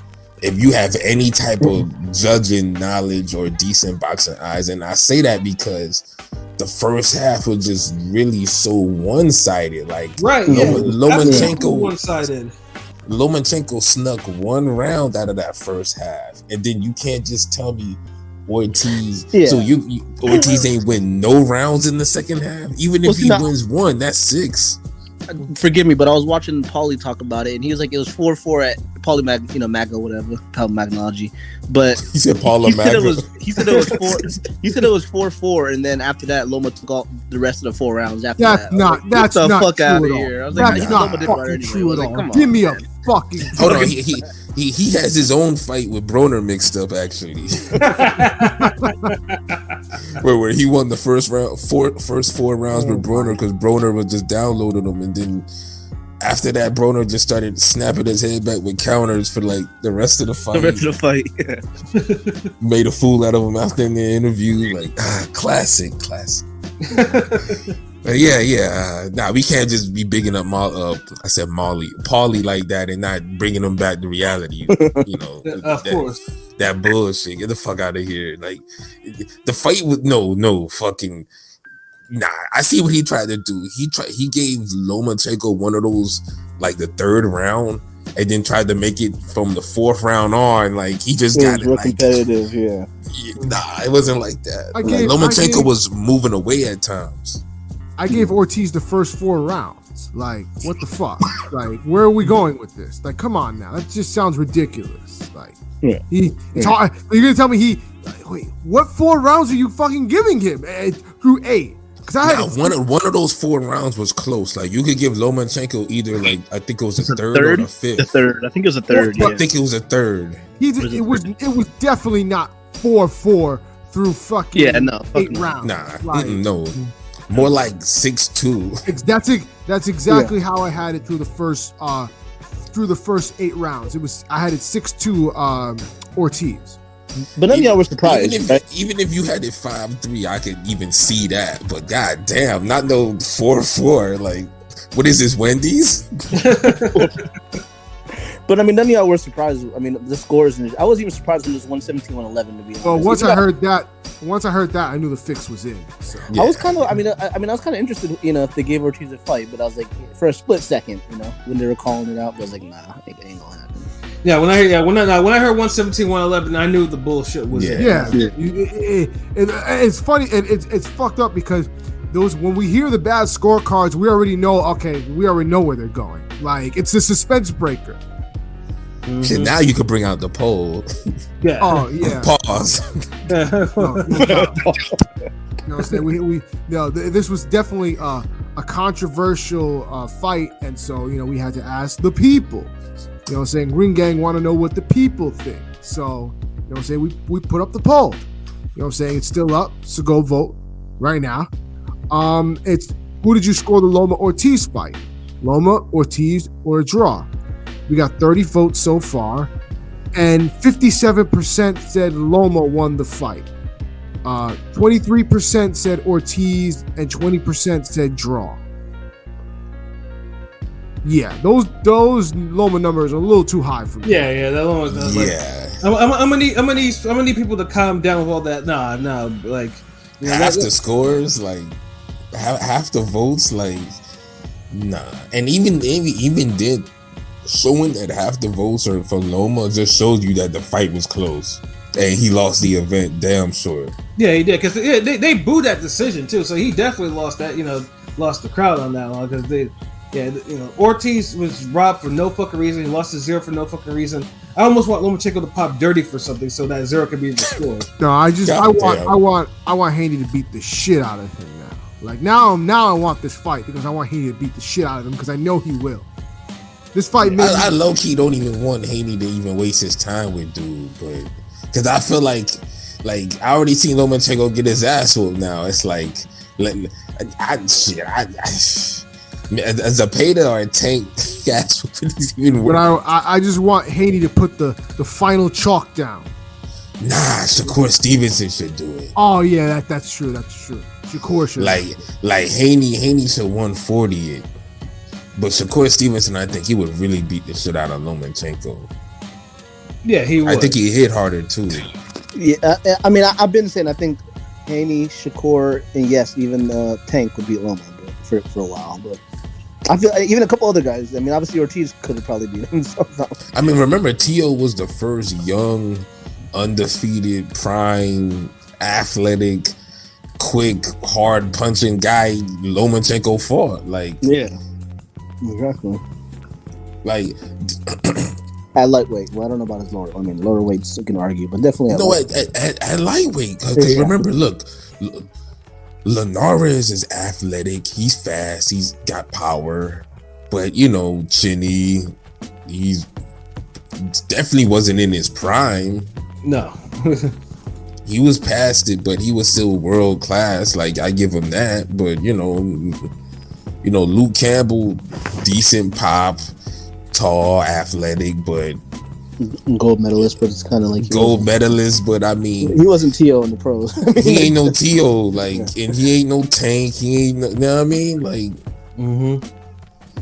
have any type of judging knowledge or decent boxing eyes. And I say that because the first half was just really so one-sided. Like, Lomachenko one-sided. Lomachenko snuck 1 round out of that first half, and then you can't just tell me Ortiz. Yeah. So Ortiz ain't win no rounds in the second half. Even if he wins 1, that's 6. Forgive me, but I was watching Paulie talk about it, and he was like, it was 4-4 at Paulie Magna, whatever, Paul Magnology. But he said Paula Magna. He said it was 4. He said it was 4-4, and then after that, Loma took all the rest of the 4 rounds. After that's that, not. Like, that's get the not fuck true out of at here. I was that's like, not Loma did fucking true at like, all. come on, Give me a man. fucking. Hold on, he has his own fight with Broner mixed up actually, where he won the first 4 rounds with Broner because Broner was just downloading him, and then after that Broner just started snapping his head back with counters for like the rest of the fight. Yeah. Made a fool out of him after in the interview. Like classic. Nah, we can't just be bigging up Paulie like that and not bringing him back to reality. Of course. That bullshit. Get the fuck out of here. Like the fight with no fucking. Nah, I see what he tried to do. He gave Lomachenko one of those like the 3rd round, and then tried to make it from the 4th round on. Like he just got it like competitive. Yeah. Nah, it wasn't like that. Lomachenko was moving away at times. I gave Ortiz the first 4 rounds. Like, what the fuck? Like, where are we going with this? Like, come on now. That just sounds ridiculous. Like, it's hard. You're gonna tell me wait, what 4 rounds are you fucking giving him? Through 8. One of those 4 rounds was close. Like you could give Lomachenko either like I think it was the 3rd or the 5th. The 3rd. I think it was the 3rd. I think it was the 3rd. It was definitely not 4-4 through fucking 8 rounds. Nah, no. More like 6-2. That's exactly how I had it through the first 8 rounds. I had it 6-2 Ortiz. But none of y'all were surprised. Even if you had it 5-3, I could even see that. But goddamn, not no 4-4. Like, what is this, Wendy's? But I mean, none of y'all were surprised. I mean, the scores. I wasn't even surprised when it was 117-111. To be honest. Well, once I heard that, I knew the fix was in. So. Yeah. I was kind of. I was kind of interested. If they gave Ortiz a fight, but I was like, for a split second, when they were calling it out, I was like, nah, it ain't gonna happen. Yeah, when I heard 117-111, I knew the bullshit was in. Yeah. It's funny and it's fucked up because when we hear the bad scorecards, we already know. Okay, we already know where they're going. Like it's a suspense breaker. Mm-hmm. Shit, now you could bring out the poll. Yeah. Oh yeah. Pause. This was definitely a controversial fight, and so we had to ask the people. Ring Gang want to know what the people think. So, we put up the poll. It's still up, so go vote right now. It's who did you score the Loma Ortiz fight? Loma, Ortiz, or a draw? We got 30 votes so far, and 57% said Loma won the fight. 23% said Ortiz, and 20% said draw. Yeah, those Loma numbers are a little too high for me. Yeah, that one was I'm gonna need people to calm down with all that. Nah, like half the scores, like half the votes, like nah. And even did showing that half the votes are for Loma just shows you that the fight was close and he lost the event. Damn sure. Yeah, he did because they booed that decision too. So he definitely lost that. Lost the crowd on that one because Ortiz was robbed for no fucking reason. He lost to Zero for no fucking reason. I almost want Lomachenko to pop dirty for something so that Zero can be restored. No, I want Haney to beat the shit out of him now. Like now I want this fight because I want Haney to beat the shit out of him because I know he will. This fight, I low key don't even want Haney to even waste his time with dude, but because I feel like I already seen Lomachenko get his ass whooped. Now it's like as a Peta or a Tank ass whooping is even worse. But I just want Haney to put the final chalk down. Nah, Shakur Stevenson should do it. Oh yeah, that's true. Shakur should. Like Haney should 140 it. But Shakur Stevenson, I think he would really beat the shit out of Lomachenko. Yeah, he would. I think he hit harder too. Yeah, I mean, I've been saying I think Haney, Shakur, and yes, even Tank would beat Loma for a while. But I feel even a couple other guys. I mean, obviously Ortiz could have probably beat him. I mean, remember Tio was the first young, undefeated, prime, athletic, quick, hard punching guy Lomachenko fought. Like, yeah. Exactly. Like at lightweight. Well, I don't know about his lower. I mean, lower weights you can argue, but definitely at lightweight. Because remember, look, Linares is athletic. He's fast. He's got power. But Chinny, he's definitely wasn't in his prime. No. He was past it, but he was still world class. Like, I give him that. But Luke Campbell, decent pop, tall, athletic, but gold medalist. But it's kind of like gold medalist. But I mean, he wasn't T.O. in the pros. He ain't no T.O. Like, and he ain't no Tank. He ain't, you know what I mean? Like,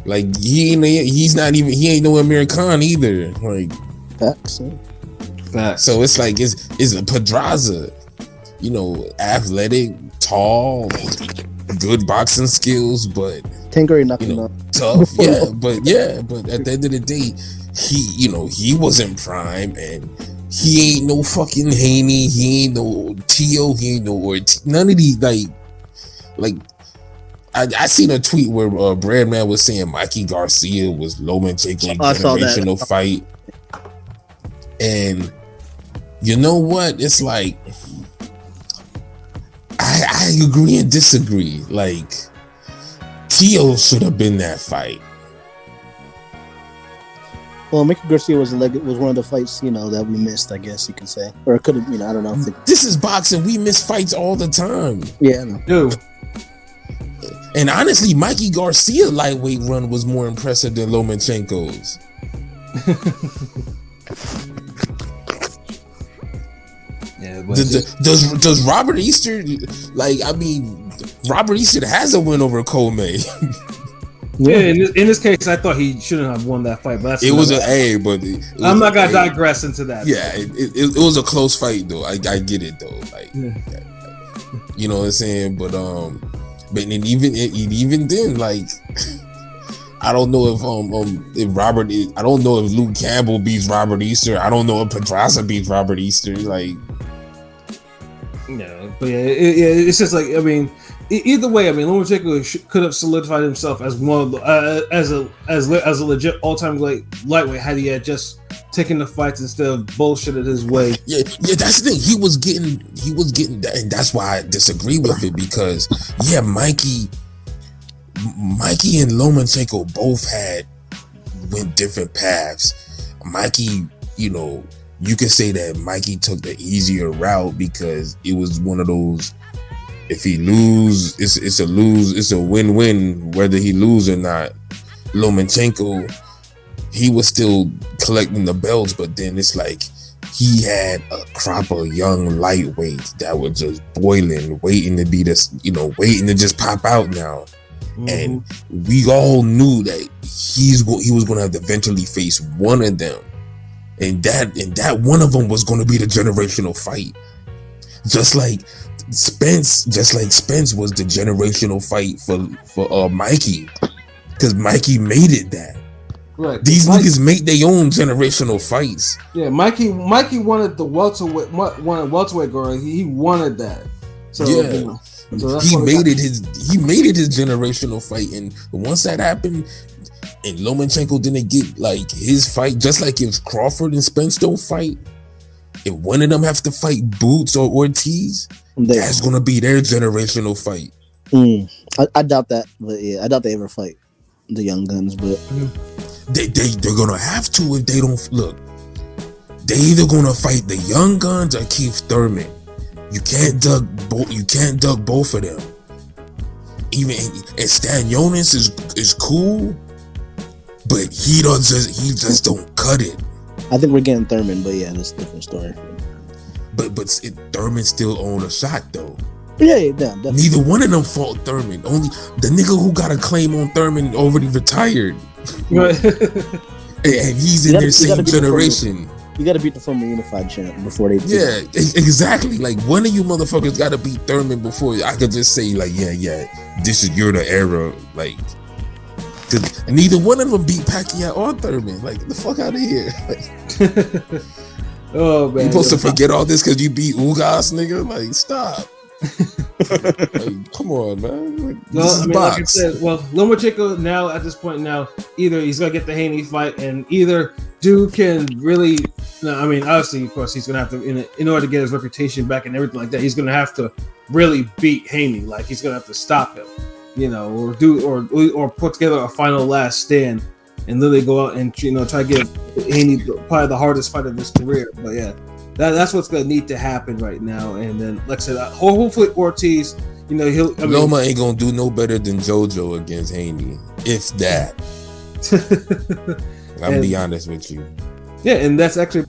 like he ain't no Amir Khan either. Like, facts. So it's like it's a Pedraza, athletic, tall, good boxing skills, but Tank already knocked him out. Tough, but at the end of the day, he wasn't prime, and he ain't no fucking Haney, he ain't no Tio, he ain't no Ortiz, none of these like I seen a tweet where Bradman was saying Mikey Garcia was Lomachenko's generational fight, and you know what? It's like I agree and disagree. Like, Tio should have been that fight. Well, Mickey Garcia was one of the fights, that we missed, I guess you can say. Or it could have, I don't know. This is boxing. We miss fights all the time. Yeah, I know. Dude. And honestly, Mikey Garcia lightweight run was more impressive than Lomachenko's. Yeah, does Robert Easter Robert Easter has a win over Coleman. Yeah, in this case, I thought he shouldn't have won that fight, but I'm not gonna digress into that. Yeah, it was a close fight though. I get it though. Like, you know what I'm saying? But even then, like, I don't know if I don't know if Luke Campbell beats Robert Easter. I don't know if Pedraza beats Robert Easter. Like, but it's just like, I mean, either way, I mean, Lomachenko could have solidified himself as one of the, as a legit all-time lightweight had he had just taken the fights instead of bullshitted his way. Yeah, that's the thing. He was getting that, and that's why I disagree with it, because Mikey and Lomachenko both went different paths. Mikey, you can say that Mikey took the easier route because it was one of those, if he lose, it's a win-win whether he lose or not. Lomachenko, he was still collecting the belts, but then it's like he had a crop of young lightweights that were just boiling, waiting to be this, waiting to just pop out now. And we all knew that he was going to have to eventually face one of them, and that one of them was going to be the generational fight. Just like Spence was the generational fight for Mikey, because Mikey made it that. Right. These niggas make their own generational fights. Yeah, Mikey wanted the welterweight girl. He wanted that. So yeah. So he made it his generational fight, and once that happened, and Lomachenko didn't get like his fight, just like if Crawford and Spence don't fight, if one of them have to fight Boots or Ortiz, that's gonna be their generational fight. I doubt that, but yeah, I doubt they ever fight the Young Guns, but they're gonna have to if they don't look. They either gonna fight the Young Guns or Keith Thurman. You can't duck both of them. Even and Stan Jonas is cool, but he just don't cut it. I think we're getting Thurman, but yeah, that's a different story. But Thurman still own a shot though. Yeah, definitely. Neither one of them fought Thurman. Only the nigga who got a claim on Thurman already retired. Right. and he's in their same generation. You got to beat the former unified champ before they. Yeah, exactly. Like one of you motherfuckers got to beat Thurman before I could just say like, yeah, you're the era. Like, cause neither one of them beat Pacquiao or Thurman. Like, the fuck out of here. Like, oh man, you supposed to forget all this because you beat Ugas, nigga? Like, stop. Like, come on, man. Like, like I said, Lomachenko now at this point either he's gonna get the Haney fight, and either dude can really. Obviously, of course, he's gonna have to in order to get his reputation back and everything like that. He's gonna have to really beat Haney. Like he's gonna have to stop him, or put together a final last stand and literally go out and try to give Haney probably the hardest fight of his career. But yeah. That's what's gonna need to happen right now, and then like I said, hopefully Ortiz, Loma ain't gonna do no better than JoJo against Haney, if that. I'm gonna be honest with you. Yeah, and that's actually